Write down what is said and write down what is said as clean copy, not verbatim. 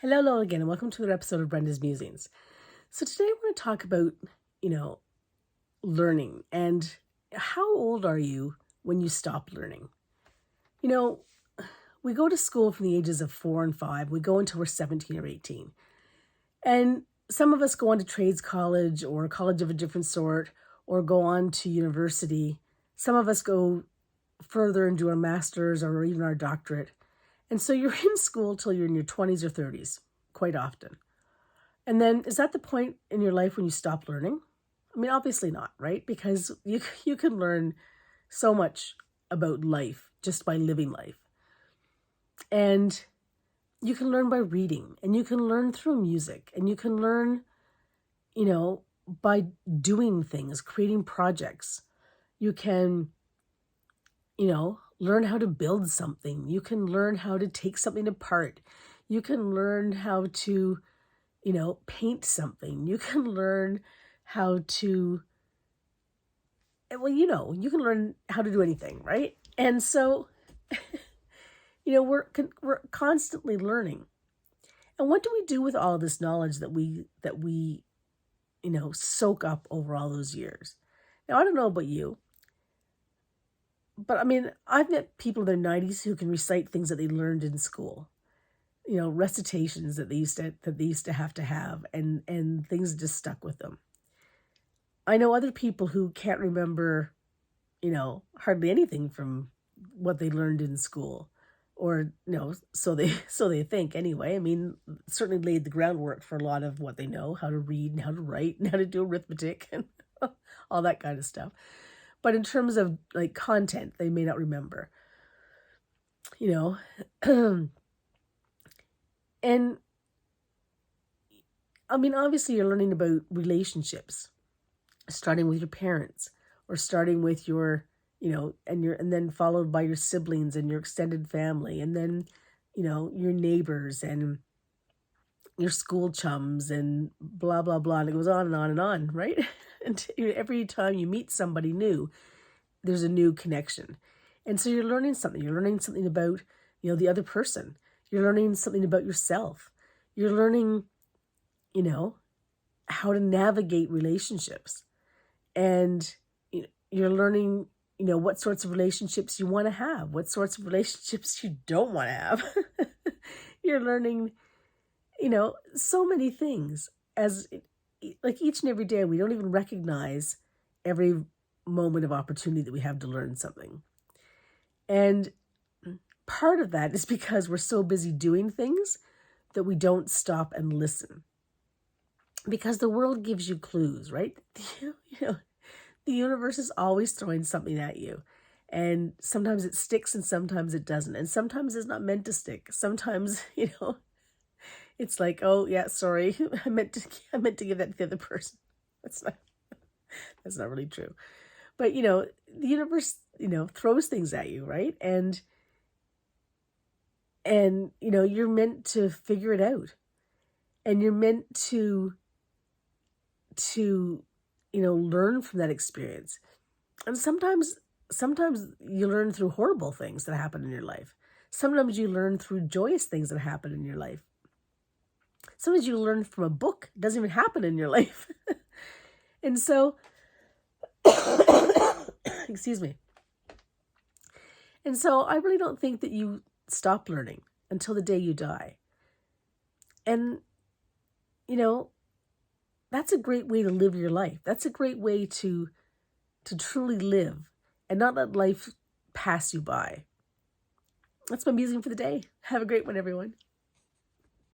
Hello again, and welcome to another episode of Brenda's Musings. So today we're going to talk about, learning and how old are you when you stop learning? You know, we go to school from the ages of 4 and 5. We go until we're 17 or 18. And some of us go on to trades college or college of a different sort or go on to university. Some of us go further and do our master's or even our doctorate. And so you're in school till you're in your 20s or 30s, quite often. And then is that the point in your life when you stop learning? I mean, obviously not, right? Because you can learn so much about life just by living life. And you can learn by reading, and you can learn through music, and you can learn, by doing things, creating projects. You can, learn how to build something. You can learn how to take something apart. You can learn how to, paint something. You can learn how to, you can learn how to do anything, right? And so, we're constantly learning. And what do we do with all of this knowledge that we soak up over all those years? Now, I don't know about you, but I mean, I've met people in their 90s who can recite things that they learned in school. Recitations that they used to have and things just stuck with them. I know other people who can't remember, hardly anything from what they learned in school, or so they think anyway. I mean, certainly laid the groundwork for a lot of what they know, how to read and how to write and how to do arithmetic and all that kind of stuff. But in terms of like content, they may not remember, and I mean, obviously you're learning about relationships, starting with your parents or starting with your, and then followed by your siblings and your extended family. And then, your neighbors and your school chums and blah, blah, blah. And it goes on and on and on, right? And every time you meet somebody new, there's a new connection. And so you're learning something. You're learning something about, the other person. You're learning something about yourself. You're learning, how to navigate relationships. And you're learning, what sorts of relationships you want to have, what sorts of relationships you don't want to have. You're learning, so many things as like each and every day. We don't even recognize every moment of opportunity that we have to learn something. And part of that is because we're so busy doing things that we don't stop and listen. Because the world gives you clues, right? The universe is always throwing something at you. And sometimes it sticks and sometimes it doesn't. And sometimes it's not meant to stick. Sometimes, it's like, oh yeah, sorry. I meant to give that to the other person. That's not really true. But the universe, throws things at you, right? And you're meant to figure it out. And you're meant to learn from that experience. And sometimes you learn through horrible things that happen in your life. Sometimes you learn through joyous things that happen in your life. Sometimes you learn from a book. It doesn't even happen in your life. And so, excuse me. And so I really don't think that you stop learning until the day you die. And, that's a great way to live your life. That's a great way to truly live and not let life pass you by. That's my musing for the day. Have a great one, everyone.